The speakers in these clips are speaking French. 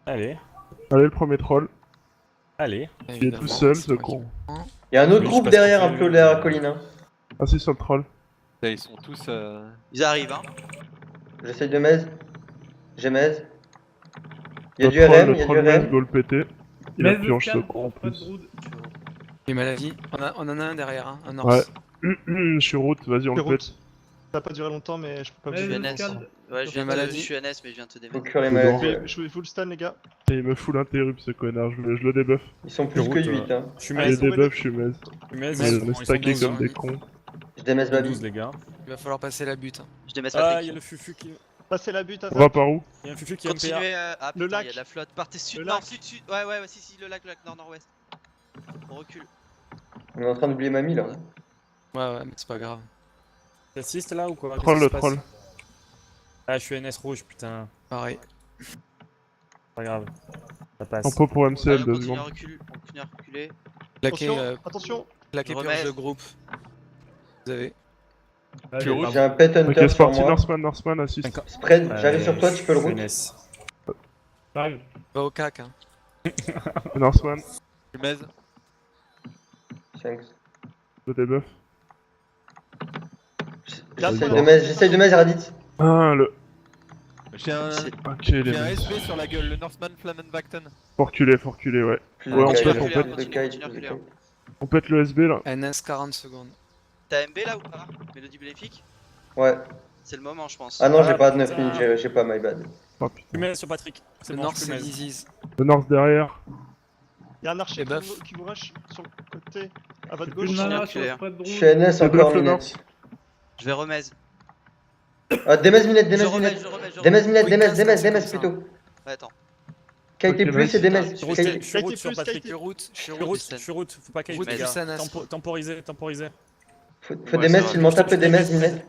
Allez, Allez, le premier troll. allez. Il est tout seul, ce con. Il y a un autre Oui, je groupe passe derrière, tout un seul, peu derrière la colline. Hein. Assis sur le troll. Là, ils sont tous. Ils arrivent, hein. J'essaye de mez. J'ai mez. Il y a Le du troll, RM, le il y a troll du mess, RM. go le péter. Il a Mez de purge ce scan, con en pas de plus. brood. J'ai mal à vie. On en a un derrière, hein, un Ouais. Norse. Je suis route, vas-y, on le pète. Ça va pas durer longtemps, mais je peux pas Mez bouger. de NS. scan. Ouais, J'ai maladie. je suis NS, mais je viens te Faut démettre. cuire les C'est maladies. bon. Ouais. Je vous le stun, les gars. Et il me fout l'interrupt ce connard, je le débuff. Ils sont plus que 8. Hein. Je suis Allez, Je mez, le sont débuff, je suis mez. je suis mez. Ils Ils me sont stacker 12, comme hein. des cons. Je démesse Ils sont Babi. 12, les gars. Il va falloir passer la butte. Hein. Je démets Ah, Patrick. il y a le fufu qui... Passez la butte à On va par où? Il y a un fufu qui est MPA. Continuez. Ah Le putain, lac. il y a de la flotte. Partez sud. Le Non, lac. sud, sud. Ouais, si, le lac, nord-nord-ouest. On recule. On est en train d'oublier Mamie là. Ouais, mais c'est pas grave. T'assistes là ou quoi? Troll, Qu'est-ce le qui se troll. passe Ah, je suis NS rouge, putain. Pareil. Pas grave. Ça passe. En pot pour Allez, MCL, on 2 continue à secondes. reculer. On continue à reculer. Claqué, Attention. claqué Je purge remets. de groupe. Vous avez. Allez, J'ai un pet hunter Ok, c'est sur parti, moi. Norseman, assist. Spread, j'arrive sur toi, tu peux le Je suis route. NS. j'arrive. Va au cac, hein. Norseman, Tu mets. Thanks. le débuff. J'essaye de mez Raditz. Ah, le. J'ai un. Ok, les J'ai un mecs. SP sur la gueule, le Northman Flammenbakten. Faut reculer, ouais. Plus Ouais, on de pète, kite, on plus pète. de Continue à kite, reculer. plus de kite. On pète le SB là. NS 40 secondes. T'as MB là ou pas? Mélodie bénéfique? Ouais. C'est le moment, je pense. Ah non, j'ai Ah, pas de 9 putain. minutes, j'ai pas my bad. Oh Je suis putain. mez sur Patrick. C'est Le bon, Norse, je suis c'est mez. Disease. Le Norse derrière. Il y a un archer Et buff. qui vous rush sur le côté. À votre Plus gauche. de mana reculer, sur le hein. spread de Je route. suis NS encore Débuff le minette. Norse. Je vais remez. Ah, Demez minette, Je Demez remets, minette. je remets, je Demez remets. minette, Oui, Demez, casse, Demez, c'est Demez comme ça. plutôt. Ouais, attends. Kite Ok, plus et nice. Demez. Je suis Kite- route, je suis route Kite sur plus, Patrick. kite. Je suis route, je suis Je suis route, route. je suis route. Faut pas qu'il Route Mez. plus NS. Temporiser. Faut Ouais, Demez, ça s'il va. m'en tape Je te Demez, fais minette.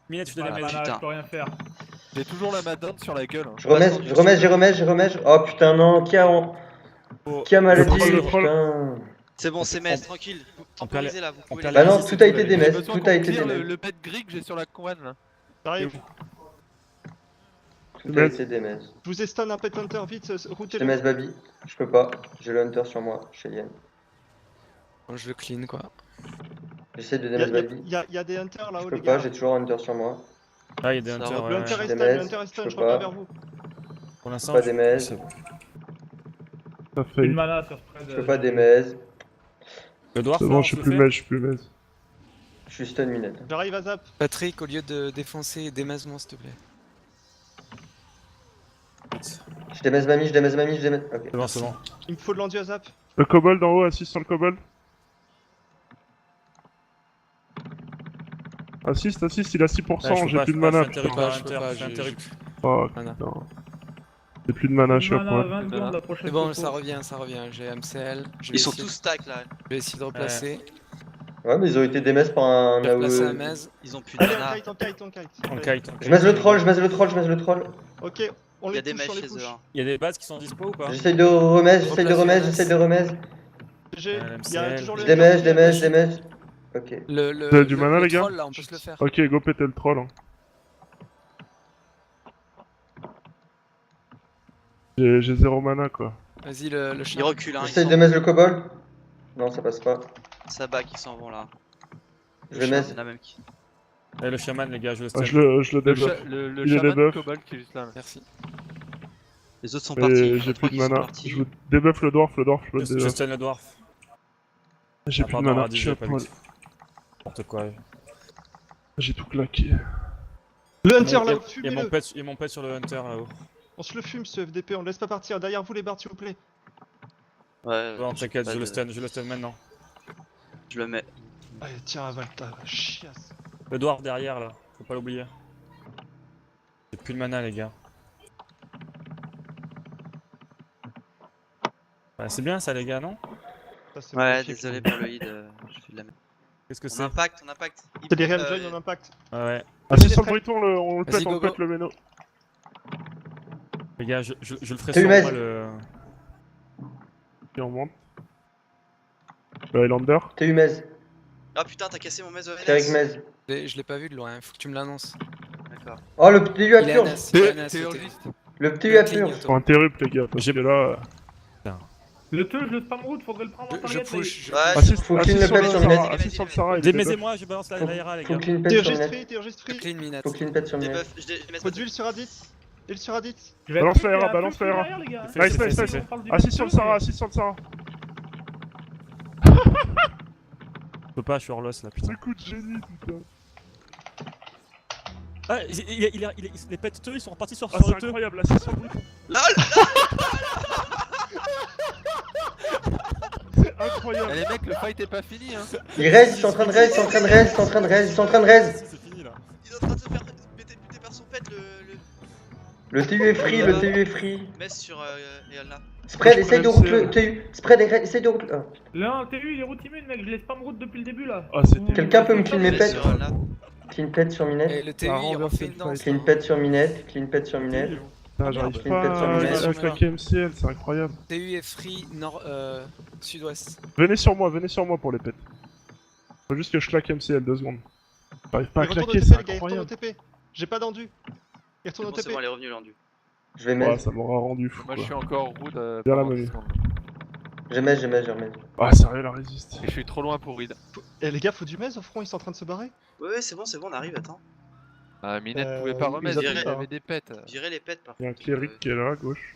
Minette, je te Pas de démets. mana, putain. je peux rien faire. J'ai toujours la madone sur la gueule. Je remets. Oh putain, non, qui a maladie, Le troll. putain. C'est bon, c'est mez, tranquille. Temporisez là, vous pouvez les Bah non, faire. tout a été J'ai Demez, besoin tout qu'on a été clear Demez. le pet gris que j'ai sur la convan là. J'arrive. Tout a été Demez. Je vous ai stun un pet hunter, vite, routez-le. Demez Babi, je peux pas. J'ai le hunter sur moi, chez Yann. Bon, je le clean, quoi. J'essaie de Il y, Demez Babi. y a des hunters Je là-haut, peux les pas, gars. j'ai toujours un hunter sur moi. Ah, il y a des Ça hunters. va. Le ouais, hunter ouais. est stun, Demez, le hunter est stun, je je peux reviens pas. vers vous. Pour l'instant, Pas je- Demez. c'est- Ça Plus fait. de mana sur spread. Je peux pas Demez. Le dwarf, C'est là, bon, on je suis se plus le fait mez, je suis plus mez. Je suis stun minette. J'arrive à zap. Patrick, au lieu de défoncer, démase-moi s'il te plaît. Je Demez Mamie, je Demez Mamie, je Demez. Ok. C'est bon, c'est bon. Il me faut de l'endu à zap. Le kobold en haut, assist sur le kobold. Assist, il a 6%, Ouais, je peux j'ai pas, plus de je peux pas, mana, je suis putain. interrupt, Je peux pas, je suis interrupt. Oh Mana. putain. J'ai plus de mana, je suis à Mana, point. 20 secondes la prochaine C'est bon, topo. ça revient. J'ai MCL. Je vais Ils sont essayer- tous stack là. Je vais essayer de replacer. Ouais, mais ils ont été Demez par un Je vais replacer un AOE. Mez. Ils ont plus de Allez, mana. on kite. On Allez. kite. Je mets le troll, je mets le troll. Ok, on Il y a les des touche, mèches on les chez eux. push. hein. Il y a des bases qui sont dispo ou pas J'essaye de remez, Replace j'essaye de remez. Il y a MCL. toujours le Je Demez. Ok. Vous avez du mana, le les gars troll, là, on peut se le faire. Ok, go péter le troll. Hein. J'ai 0 mana quoi. Vas-y, le Ils chien. reculent, hein. J'essaye de Demez le kobold. Non, ça passe pas. Ça bat qui s'en vont là. Je mets. Il y en a même qui. Eh, le shaman, les gars, je le stun. Ah, je le Le, débuff. le Il est chaman debuff. Cobalt qui est juste là. Merci. Les autres sont partis. Et Il y en j'ai a trois plus qui de sont mana. partis. Je vous débuff le dwarf, je peux le Je débuff. stun le dwarf. J'ai Ah, plus de pardon, mana, Radis, je suis à j'avais pas point. vu. N'importe quoi. J'ai tout claqué. Le hunter là, Il y a fumez-le. mon pet sur le hunter là-haut. On se le fume ce FDP, on le laisse pas partir. Derrière vous les barres, s'il vous plaît. Ouais, Non, j'ai t'inquiète, pas je le de- stun maintenant. Je le mets. Allez, tiens, Avalta, chiasse. Le dwarf derrière là, faut pas l'oublier. J'ai plus de mana, les gars. Ouais, c'est bien ça, les gars, non? Ça, c'est Ouais, magnifique. désolé pour le hit. Je fais de la merde. Qu'est-ce que On c'est? impacte, on impacte. C'est des real join en impact. Ouais. Assist sur le bruiton, on le Vas-y, pète, on go, go. pète le méno. Les gars, je le ferai Salut, sur Mez. moi le. Et on monte. Le Highlander. T'es Humez. Ah putain, t'as cassé mon maison T'es avec NS. Mez. Je l'ai pas vu de loin, faut que tu me l'annonces. D'accord. Oh, le TU a Il est purge. NS, il est NS, T'es au T. urgiste. Le petit a Clean, pur. auto. Faut interrupt, les gars, parce J'ai- que là. Le teuf, le spam route, faudrait le prendre en Je target. push. je- Ouais, Assiste faut assiste clean le sur pet le sur Sarah, Minette. assiste sur le Sarah, il est Démaisez debuff. moi, je balance Faut l'ARA les faut gars. clean pet T'es sur registre Minette. free, t'es registre free. Clean minette. Faut clean pet sur Minette. Debuff, je mets Faut d'huile sur Adit. Huile sur Adit. Je vais Balance être la vite, RA, il y a balance un teuf la RA. derrière, les gars. Nice, nice, nice, nice. On parle du Assiste sur le teuf, Sarah, mais- assiste sur le Sarah. Je peux pas, je suis hors loss là, putain. Le coup de génie, putain. Ah, les pets ils sont repartis sur Ah, le c'est teu. incroyable, assiste sur le bouton. LOL C'est incroyable. Eh, les mecs, le fight est pas fini, hein. Ils raise, ils sont en train de raise, ils sont en train de raise, ils sont en train de raise, ils sont en train de raise. C'est fini là. Il est en train de se faire buter par son pet, Le TU est free, le TU est free. Mess sur Eolna. Spread, Je essaye de prends route le le TU. Spread, essaye de route. Ah. Là, TU, il est route immune, mec. Je l'ai spam route depuis le début là. Ah, c'était. Quelqu'un peut me clean mes Mess pets? sur Eolna. Clean pet sur Et Minette. le TU, Ça a il renversé refait le une danse. Clean pet sur Minette. Clean pet sur Minette. Putain, j'arrive Clean pet sur pas Minette. à claquer MCL, c'est incroyable. TU est free nord, sud-ouest. Venez sur moi pour les pets. Faut juste que je claque MCL 2 secondes. J'arrive pas à Il retourne au claquer, TP, c'est les gars, il retourne au incroyable. TP. J'ai pas d'endu. Il retourne au Bon, c'est TP. bon, elle est revenue l'endu. Je vais Ouais, mettre. ça m'aura rendu fou. Moi, je Quoi. suis encore route. Bien la pendant menue. 10 secondes. Je remets. Ah, sérieux, la résiste. Et je suis trop loin pour read. Eh, les gars, faut du mez au front, ils sont en train de se barrer. Ouais, c'est bon, on arrive, attends. Ah, Minette pouvait ils pas remettre, il attendent y pas, avait des pets. Virer les pets par Il y a un contre. cléric qui est là à gauche.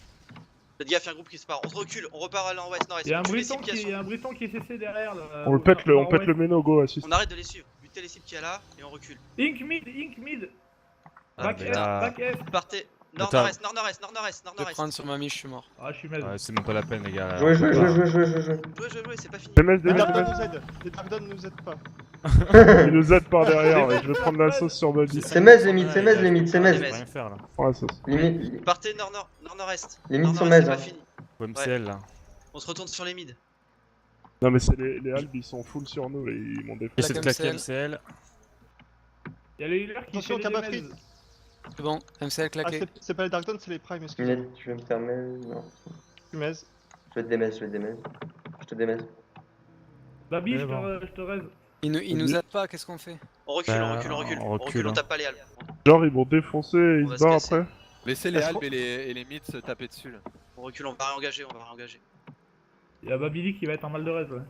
Faites gaffe, il y a un groupe qui se part. On se recule, on repart à l'ouest, nord-est. Il y a un On tue les briton cibles qu'il y a qui, sur- un briton qui est CC derrière. On le pète le, on pète le méno, go, assist. On arrête de les suivre. Butez les cibles qu'il y a là et on recule. Ink mid. Ah, Back mais F, là- back F. Partez. Attends. Nord-nord-est. Je vais prendre sur ma miche, je suis mort. Ah, je suis mad. Ouais, c'est même pas la peine les gars. Jouez, Jouez. Jouez, c'est pas fini. DMS, Les DMS, Dark DMS. nous aident. Les Dark nous aident pas. Il nous aide par derrière, ouais. Je vais prendre la sauce sur Buddy. C'est Mez les mids, c'est Mez les mids, c'est Je Mez. peux rien faire là. Prends la sauce. Limite. Partez nord-nord-est. Les mids sont Nord-nord-est, Mez, c'est pas hein. fini. Ou MCL là. On se retourne sur les mids. Non, mais c'est les Albs, ils sont full sur nous et ils m'ont défait. J'essaie de claquer MCL. MCL. Il y a le healer qui Attention, fait Kaba les freeze. damage. C'est bon, MCL Ah, claqué. c'est pas les Dark Dawn, c'est les Prime, excuse-moi. Minette, tu veux me faire Mez? Non. Tu mez. Je vais te démez, Je te démez. Babi, Mais bon. je te raise. Il nous aide pas, qu'est-ce qu'on fait? On recule, Bah, on recule, on recule. on On recule, recule, on hein. tape pas les halles. Genre, ils m'ont défoncé et ils va se se barrent casser. après. Laissez les Est-ce Alpes qu'on- et les mythes se taper dessus là. On recule, on va réengager, on va réengager. Il y a Babili qui va être en mal de raise, ouais.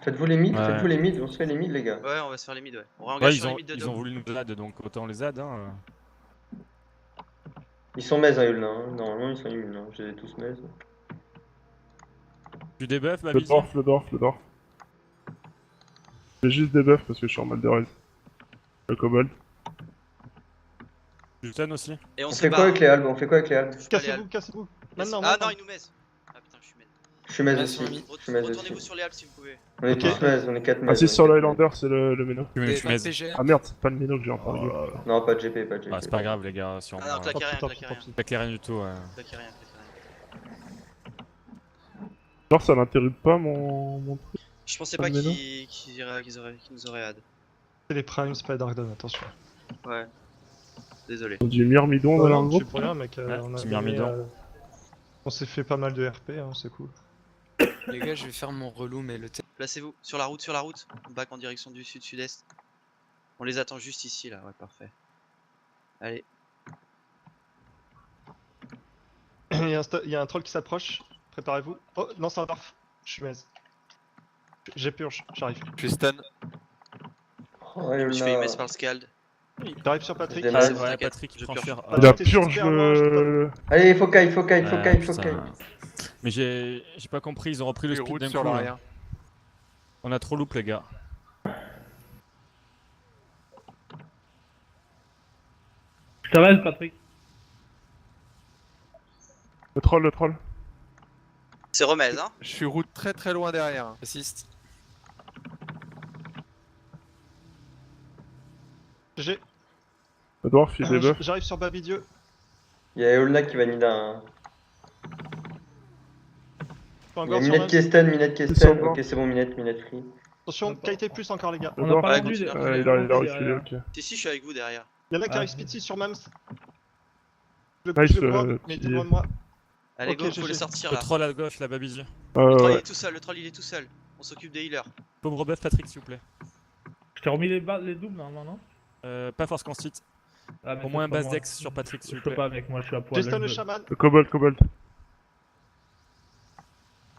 Faites-vous les mids, Ouais. faites-vous les mids, on se fait les mids, les gars. Ouais, on va se faire les mids, ouais. On Ouais, réengage sur les mids de ils ont Dom. voulu nous add donc autant les add hein. Ils sont Mez, hein, Yulna. Hein. Normalement, ils sont immunes. Hein. J'ai tous Mez. Tu debuff ma Le vision. dwarf. J'ai juste des buffs parce que je suis en mal de raise. Le kobold. Tu stun aussi. Et on On se fait quoi barre. avec les Albes? On fait quoi avec les Albes? Touche pas les Cassez-vous, halles. cassez-vous. Ah Maintenant, non, maintenant. il nous met. Ah putain, je suis mid. Je suis Mez Ouais, aussi. sur mi. Je suis Mez Retournez-vous aussi. sur les halles si vous pouvez. On est Ok. tous Mez, on est 4 Mez. Assist sur le Highlander, c'est le méno. Tu Des mets. PG. Ah merde, c'est pas le méno que j'ai entendu. Non, pas de GP, pas de GP. Ah, c'est pas grave les gars, si on. Ah non, claquez rien, Tant claquez pis, rien. tant pis. Claquez rien du tout. Ouais. Claquez rien, claquez rien. Genre, ça n'interrupte pas mon truc. Je pensais Pas pas de mélo qu'ils nous auraient add. C'est les Prime, c'est pas les Dark Dawn, attention. Ouais. Désolé. On dit Myrmidon dans Non, le je suis groupe. pour rien, mec. Ouais, On a petit gagné, Myrmidon. on s'est fait pas mal de RP, hein, c'est cool. Les gars, je vais faire mon relou, mais le T. Placez-vous sur la route, On back en direction du sud-sud-est. On les attend juste ici là, ouais, parfait. Allez. Il y a un troll qui s'approche. Préparez-vous. Oh, non, c'est un dwarf. Je suis mez. J'ai purge, j'arrive. Je suis stun. Oh, Je me suis fait Yulna. MS par le scald. J'arrive sur Patrick. J'ai Ah, mal. c'est bon, Ouais, t'inquiète, Patrick je prend purge. cher. Ah, Il a t'es purge super loin, je le. Allez, faut caille. Putain. Mais j'ai pas compris, ils ont repris le Je speed route d'un sur coup. là. l'arrière. On a trop loop les gars. Je te raise, Patrick. Le troll. C'est Remez, hein. Je suis route très très loin derrière. Assist. GG. Le dwarf, il est buff. J'arrive sur Babidieu. Il y a Yulna qui va Nida. Hein. Pas Il y a encore sur Minette Mez. qui est stun, Minette qui est Ils stun. sont morts. Ok, c'est bon, Minette free. Attention, qualité plus encore, les gars. Le On a dwarf, pas Ouais, rendu. continue. il a reculé, ok. Si, je suis avec vous derrière. Y'en a qui Ah. arrivent speedy sur Mams. Nice, Je le vois, mais petit- devant moi. Allez, Ok, go, faut GG. les sortir Le là. troll à gauche, la babizie. Le troll il Ouais. est tout seul, le troll il est tout seul. On s'occupe des healers. Faut me rebuff Patrick s'il vous plaît. Je t'ai remis les doubles normalement, non? Pas force constit. Ah, mais Au ça, moins un c'est pas base moi. dex sur Patrick, s'il Je vous peux plaît. pas mec, moi je suis à poil. J'ai stun le Je- chaman. Le kobold, kobold.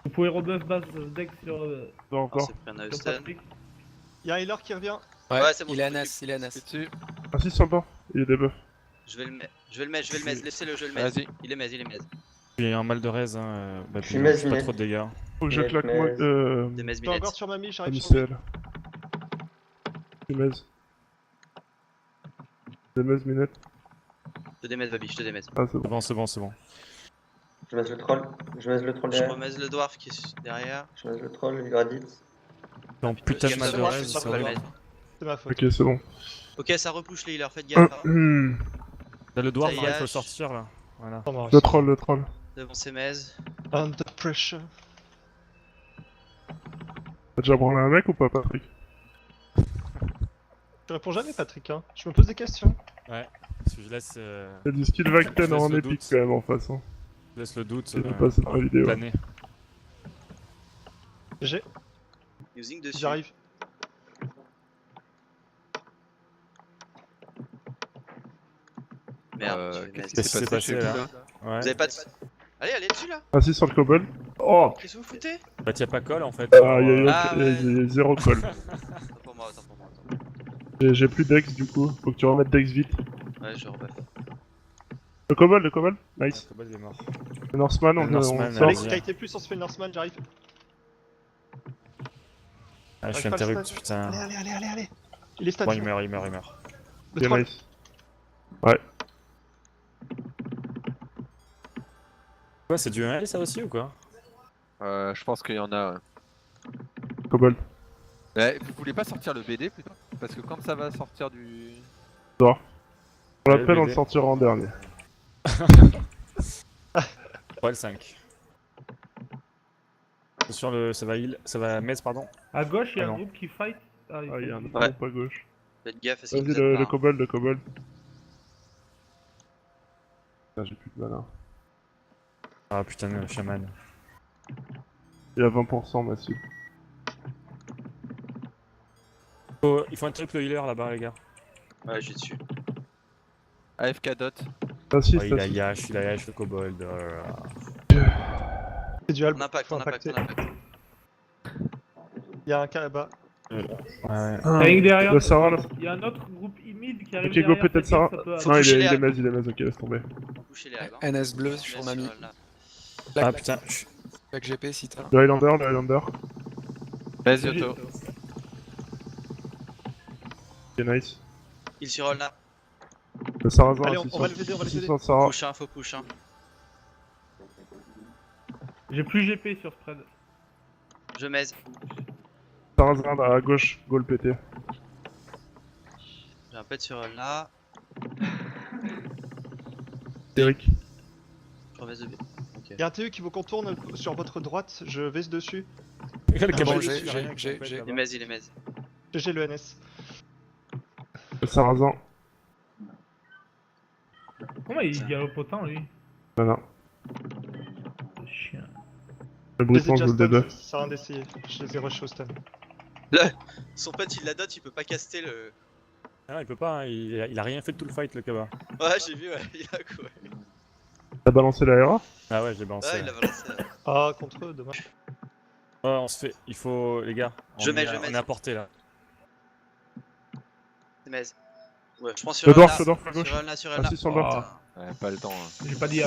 Vous pouvez rebuff base deck sur Non, On non. s'est pris un sur stun. Patrick. Y'a un healer qui revient. Ouais, c'est bon, il je est à m'occupe. Nas, il est à Nas. C'est dessus. Ah si, sur le bord. Il est debuff. Je vais le mettre, je vais le mettre, je vais le mettre. Laissez-le, je vais le mettre. Vas-y. Il est maise, il est maise. J'ai un mal de raise, hein. Bah, Je suis puis, maise, fais pas maise. trop de dégâts. Faut que je Minette, claque moi. Mez. Des maise Je suis encore minette. sur mamie, j'arrive sur lui. MCL. Mez. Des Mez minutes. Je te démets, Babi, je te démets. Ah, c'est bon. C'est bon, c'est bon, c'est bon. Je mets le troll. Je mets le troll Je derrière. remets le dwarf qui est derrière. Je mets le troll, le gradite. Donc putain de Gamme mal de de rage, raise, je c'est sais pas le horrible. mettre. C'est ma faute. Ok, c'est bon. Ok, ça repousse les healers, faites gaffe. Hein. Là, le dwarf, Ça y là, il est, faut le je- sortir là. Voilà. Oh, non, Le troll, le troll. Devant ces maises. Under pressure. T'as déjà branlé un mec ou pas, Patrick? Je réponds jamais, Patrick. Hein. Je me pose des questions. Parce que je laisse, Y'a du skill vac 10 Je laisse en le épique doute. quand même en face. Hein. je laisse le doute Je vais passer dans la vidéo. planer. J'ai, Using dessus. j'arrive. Merde, je vais Qu'est-ce mettre. qui s'est passé chez vous là là? Ouais. Vous avez pas de. Allez, allez dessus là. Ah si, sur le kobold. Oh Qu'est-ce que vous foutez? Bah, t'y a pas colle en fait. Ah, y'a Ah, ouais. zéro call. Attends pour moi, attends pour moi. Attends. J'ai plus dex du coup. Faut que tu remettes dex vite. Ouais, je rebuff. Le kobold, le kobold. Ah, Nice. le kobold, il est mort. Le Norseman, on Le Norseman, sort. Allez, vas-y. qualité plus, on se fait le Norseman, j'arrive. Ah, je suis J'arrive pas à le interrupt, stun. putain. Allez. Il est stun. Bon, il meurt, il meurt, il meurt. Le Ok, troll. nice. Ouais. Quoi, c'est du 1L ça aussi ou quoi? Je pense qu'il y en a. Kobold. Ouais, vous voulez pas sortir le BD plutôt? Parce que quand ça va sortir du. On l'appelle, on le BD. sortira en dernier. Ouais, le 5. C'est sur le. Ça va heal. Ça va Metz, pardon. À gauche, il y a Ah un non. groupe qui fight. Ah, Ah, y'a un faut- groupe à gauche. Faites gaffe à ce qu'il Vas-y, vous aide le pas. kobold, le kobold. Ah, j'ai plus de mana. Ah putain, le chaman. Il y a 20% massif. Il faut un triple healer là-bas, les gars. Ouais, je suis dessus. AFK dot. Assist, Ouais, il a assist. Yash, il a Yash, le kobold. C'est du halb. On impact, Faut on impact, impacter. on impact. Y'a un cas là-bas. Ouais. Avec derrière, Le Sarah là. il y a un autre groupe mid qui arrive Ok, go derrière. peut-être faites Sarah. gaffe, ça peut Faut Non, toucher il les est halbes. maze, il est maze, ok, laisse tomber. Couchez les halbes. NS bleu Je sur laisse mamie. là. Ah putain, Back GP si t'as. Le Highlander, le Highlander. Vas-y, Otto. Ok, nice. Il sur roll là. Le Sarrasin, Allez, assist on va le aider, on va le assist aider. sur Sarah. Push 1, faut push 1. J'ai plus GP sur spread. Je maise. Sarrasin à gauche, go le péter. J'ai un pet sur roll là. Eric. Je remets de B. Ok. Y'a un TE qui vous contourne sur votre droite, je vais dessus. le bon, kobold, j'ai- il a rien j'ai- qui peut être j'ai- là-bas. Il est maise, il est maise. GG le NS. Le Sarrasin. Comment il galope autant lui? Non, non. Chien. Le Je les ai bruitement, déjà je le stun, debuff. ça sert à rien d'essayer. Je les ai rush au stun. Son pote il la dot, il peut pas caster le. Ah non, il peut pas, hein, il a rien fait de tout le fight, le Kaba. Ouais, j'ai vu, ouais, il a quoi. T'as balancé la RA? Ah ouais, je l'ai balancé. Ouais, il a balancé. Ah, contre eux, dommage. Ouais, on se fait. Il faut, les gars. Je mets. On est à portée là. C'est maise. Ouais, je prends sur Le roll dwarf, le dwarf à là. gauche. Sur roll là, sur roll là. Assist sur le dwarf. Ah, Ouais, pas le temps. Hein. j'ai pas d'IH.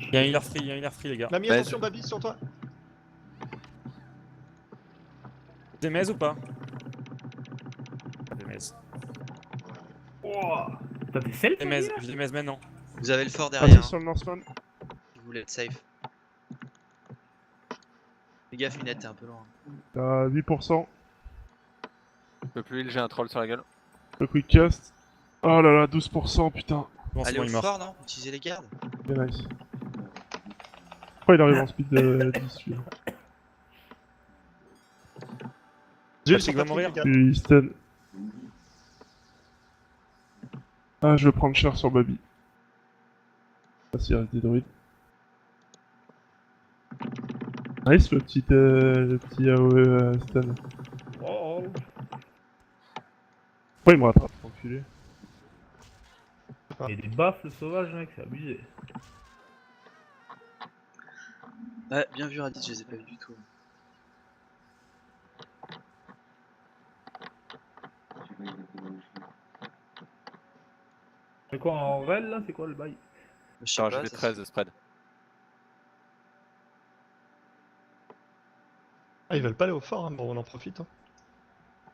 Il y a un healer free, il y a un healer free, les gars. Mamie, Vas-y. attention, Babi, sur toi. Des Metz ou pas? Des Metz. Oh, t'as des selfs? Des Metz, j'ai des Metz maintenant. Vous avez le fort derrière. Assist Hein, sur le Norseman. si vous voulez être safe. Fais gaffe, Minette, t'es un peu loin. T'as 8%. Je peux plus heal, j'ai un troll sur la gueule. Le quick cast. Oh là là, 12%, putain. Bon, c'est Allez bon, au il meurt. fort, non? Utilisez les gardes. Bien nice. Pourquoi il arrive en speed de 10 lui? Jules, Patrick sur va Patrick, mourir. les gars. Il stun. Ah, je vais prendre cher sur Babi. Ah, s'il reste des druides. Nice le petit AOE stun. Oh, Pourquoi il me rattrape, enculé? Il y a des baffles sauvages, mec, c'est abusé. Ouais, bien vu Raditz, je les ai pas vus du tout. C'est quoi en rel là? C'est quoi le bail? Je sais J'ai pas, rajouté ça 13 de spread. Ah, ils veulent pas aller au fort, hein. Bon, on en profite. Hein.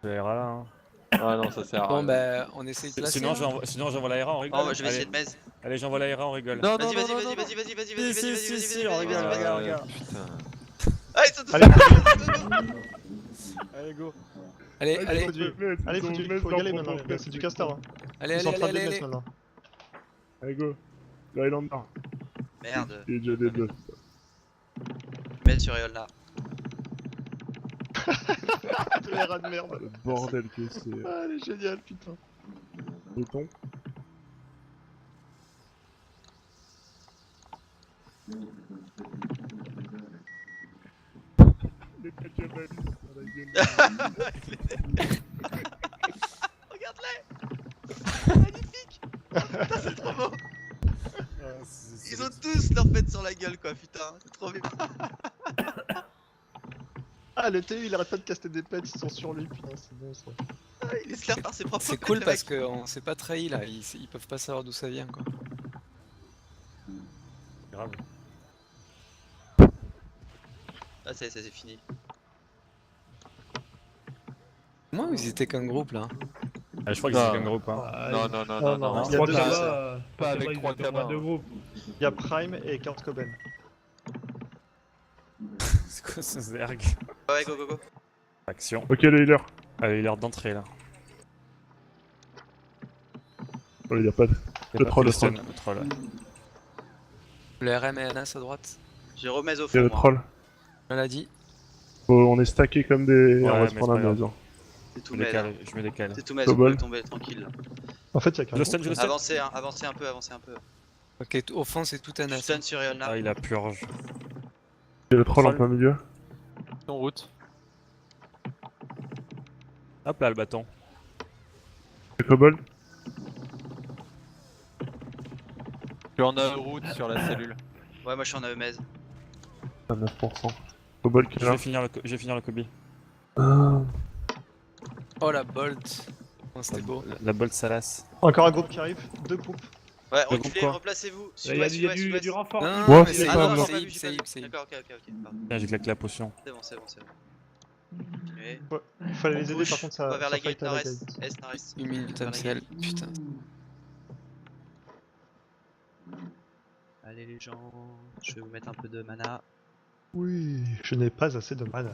Je vais là, hein. Ah non, ça sert à Bon, rien. bah, on essaye de placer. Sinon, hein. j'envoie l'ARA, on rigole. Oh, je vais essayer de Mez. Allez, j'envoie l'ARA, on rigole. Non, non, Vas-y, non, vas-y, non, vas-y, non, vas-y, vas-y, vas-y, Si, vas-y, si, vas-y, si, vas-y, si, vas-y, regarde, vas-y, regarde, vas-y. regarde. Putain. Ah, ils sont tous Allez, Allez, go. Allez, Allez, allez, faut du- Allez, faut y aller maintenant, les gars, c'est du castor. Hein. allez, Ils sont en allez, train de allez, les allez. mettre maintenant. Allez, go. Le Highlander. Merde. Il est déjà des deux. Mez sur Eolna. Les rats de merde. Ah, le bordel que c'est. Ah, elle est géniale, putain. Béton. Les Pachamali, à la gueule. Regarde-les. Magnifique. Putain, c'est trop beau. Ils ont tous leur pète sur la gueule, quoi, putain. C'est trop bien. Ah, le TU, il arrête pas de caster des pets, ils sont sur lui, putain, c'est bon ça. Ah, il est slair par ses propres C'est pètes, cool le parce mec. qu'on s'est pas trahi là, ils peuvent pas savoir d'où ça vient quoi. Grave. Ah, ça y est, ça c'est fini. Moi, ils étaient qu'un groupe là. Ah, je crois que c'est un groupe, hein. Ah, Non, non, non, Non, non, non, non. il Je y a crois deux que gars, là-bas, Pas avec ils trois étaient au moins cabins, deux hein. groupes. Il y a Prime et Kurt Cobain. C'est quoi ce zerg? Ouais, go, go, go. Action. Ok, le healer. Allez, il a l'air d'entrer là. Oh, il y a pas de. Il y a Le pas troll, de le troll. stun, le troll. Le RM et NS à droite. J'ai remets au Il y a fond, le moi. troll. Maladie. On est stacké comme des. Ouais, on va se mais prendre c'est pas un grave. maison. C'est Je tout me Mez. décale, je me décale. C'est tout Mez, on Cobol. peut tomber tranquille. Là. En fait, il y a Je qu'un le groupe. stun, je le stun. Avancez, hein, avancez un peu, avancez un peu. Ok, au fond c'est tout Je NS. stun sur Eolna. Ah, il a purge. Il y a le troll en Troll. plein milieu. En route. Hop là, le bâton. Le kobold. Tu en as en route sur la cellule. Ouais, moi je suis en AEMez. À 9%. Kobold qui est Je là. vais finir le Kobe. Ah. Oh la bolt. Oh, c'était beau. La bolt Salas. Encore un groupe qui arrive, deux groupes. Ouais, Le reculez, groupe, quoi. replacez-vous. Là, il y a Sud-ouest, du- sud-ouest, il y a du sud-ouest. renfort. Non, Ouais, mais c'est Ah pas non, bon. j'ai c'est pas Saïb, vu, j'ai pas Saïb, vu. Saïb. D'accord, ok, pardon. Tiens, j'ai claqué la potion. C'est bon, c'est bon, c'est bon. Continuez. Ouais, il fallait les aider Push. par contre, On va ça, vers ça la gate fight à la nord-est. gate. Est, nord-est. 1 minute Vers la MCL. gate. Putain. Allez les gens, je vais vous mettre un peu de mana. Oui, je n'ai pas assez de mana.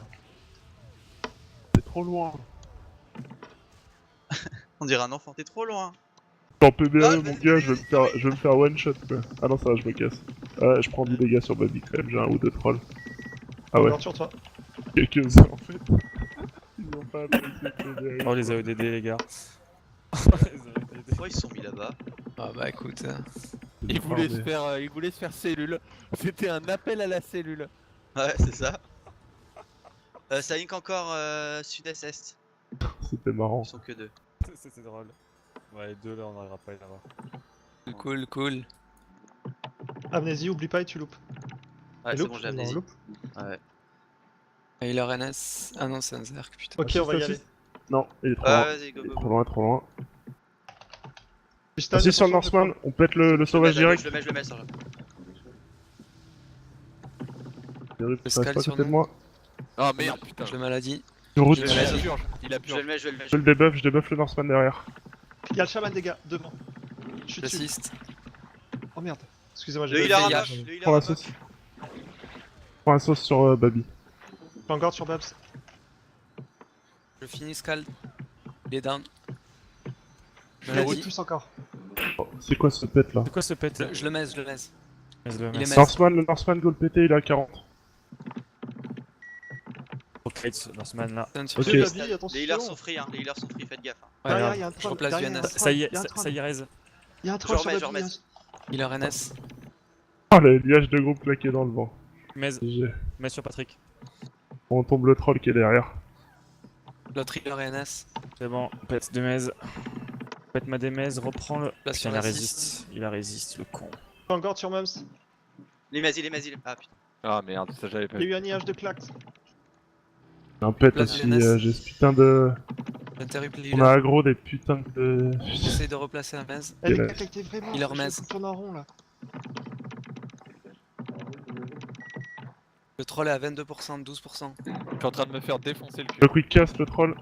C'est trop loin. On dirait un enfant, t'es trop loin. En PBE, Ah, mon vas-y, gars, vas-y, je vais me faire one shot quoi. Ah non, ça va, je me casse. Je prends 10 dégâts sur Baby quand même, j'ai un ou deux trolls. Ah ouais, Encore sur toi. quelques-uns en fait. Ils ont pas apprécié PBE. Oh, les AEDD, les gars. Pourquoi ils se sont mis là-bas? Ah bah écoute. Il voulait se faire cellule. C'était un appel à la cellule. Ouais, c'est ça. Ça link encore sud-est-est. C'était marrant. Ils sont que deux. C'est drôle. Ouais, les deux là, on n'arrivera pas à les avoir. Cool, cool. Amnésie, oublie pas et tu loupes. Ouais, Et c'est loupes, bon, j'ai non, amnésie. loupes. Ouais. Et leur NS. Ah non, c'est un Zerk, putain. Ok, on va y aller. Non, il est trop Ouais, loin. vas-y, go, Il est go, trop go. loin, trop loin. Piston, Assis sur le attention, Northman, on pète le sauvage Je le mets, direct. je le mets, Serge. Il arrive, Le passe pas Scal à sur côté de nous. moi. Ah merde, putain. Je le maladie. Sur route, Je je le mets. Il a purge. Il a Je purge. le mets, je le mets. le débuff le Northman derrière. Il y a le chaman des gars, devant. Je suis dessus. J'assiste. Oh merde. Excusez-moi, Le j'ai healer à fait moche, gaffe. le healer Prends à la moche. sauce. Prends la sauce sur Baby. pas encore sur Babs. Je finis Scal. Il est down. Je Maladie. roule tous encore. Oh, c'est quoi ce pète là? C'est quoi ce pet là? Je le mets, je le mets. Le Il est Le Northman go le péter, il est à 40. Ok, ce Northman là. Stun sur Ok. Ok, lui. Baby, attention. Les healers sont free, hein. Les healers sont free, faites gaffe. Hein. Ouais, Derrière, grave. il y a un Je troll. replace du Derrière, il y a un NS. troll. Ça y est, Il y a un troll. ça y est, raise. Il y a un troll Je sur remets, Baby. je remets. hein. Il a leur NS. Oh, le liage de groupe claqué dans le vent. Mez, GG. mets sur Patrick. On tombe le troll qui est derrière. L'autre il a leur NS. C'est bon, pet de Mez. Faites ma démez, reprends le. Là, Putain, sur il la a résiste. Il a résiste, le con. En garde sur Mums. Les Mazil. Ah putain. Ah merde, ça j'avais pas Il y a vu. eu un niage de claques. Un pet Place aussi, Lyonnaise. j'ai ce putain de... L'interrupt On a aggro des putains de... J'essaye de replacer un Mez. Elle là. est claque, était vraiment. Il leur met. Je tourne en rond là. Le troll est à 22%, 12%. Je suis en train de me faire défoncer le cul. Le quick cast, le troll.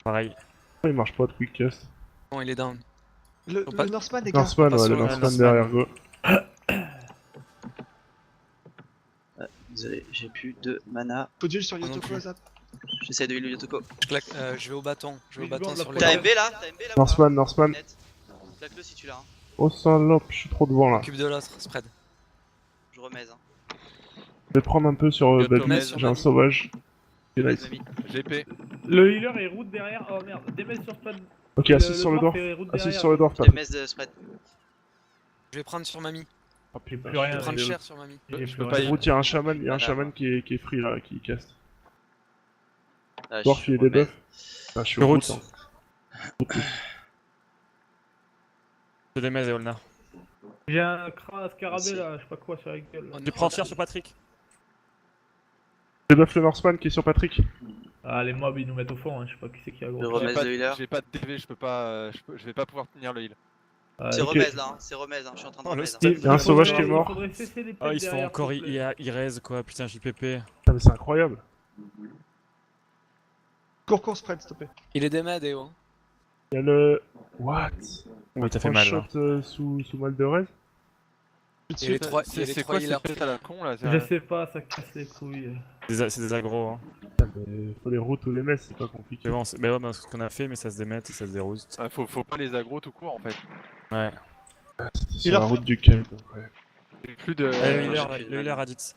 Pareil. Pourquoi il marche pas de quick cast? Bon, il est down. Le Faut pas- Norseman, les gars. Norseman, pas ouais, sur le le Norseman Norseman. derrière go. Désolé, j'ai plus de mana. Faut duel sur Moi non Yotoko plus. Azap. J'essaie de heal Yotoko. Je vais au bâton. Je vais au Oui, bâton bon, sur la les T'as Ouais. MB là ou pas Norseman. Net. Claque-le si tu l'as. Hein. Oh salope, je suis trop devant là. Cube de l'autre, spread. Je remets. Hein. Je vais prendre un peu sur Bientôt Baby, Mez sur j'ai un Baby. sauvage. C'est Vas-y, nice. mamie. GP. Le healer est route derrière. Oh merde, DMS sur spawn. Ok, assis sur le dwarf. est route Assis derrière. sur le dwarf, J'ai Pat. MS de spread. Je vais prendre sur mamie. Oh, J'ai putain, plus rien. Je vais prendre j'ai- cher sur mamie. j'ai Je plus peux pas rien. y- Route, il y a un chaman, Voilà. qui est free là, qui caste. Ah, Dwarf, je il est des remets. buffs. Ah, je suis Je au route. route. hein. Je démez et Olna. J'ai un scarabée Merci. là, je sais pas quoi sur la gueule. là. On Tu prends cher sur Patrick. J'ai buff le Norseman qui est sur Patrick. Ah, les mobs ils nous mettent au fond, hein. Je sais pas qui c'est qui a Je gros. remets J'ai pas, le healer. j'ai pas de DV, je peux pas. Je vais pas pouvoir tenir le heal. C'est ok. remez là, hein. C'est remez. Hein. Je suis en train de Oh, le remez. style. Il y a un sauvage qui est mort. Faudrait cesser les Oh, pets ils se font derrière, encore. s'il vous plaît. Ils raise quoi. Putain, JPP. Putain, mais c'est incroyable. Cours, spread, s'il te plaît. Il est démad, Eo. Il y a le. What? Oui, t'as fait Un mal. shot Là. sous mal de raise. Il y a les trois, il y a les C'est trois quoi ces healers. pètes à la con là Je sais pas, ça casse les couilles. C'est des agros. Hein. Putain, mais faut les routes ou les messes, c'est pas compliqué. Mais bon, c'est ouais, c'est ce qu'on a fait, mais ça se démet et ça se dérouste. Ah, faut pas les aggro tout court en fait. Ouais. C'était Il sur a la fait- route du camp, donc ouais. J'ai plus de. Le j'ai healer, plus de le healer Raditz.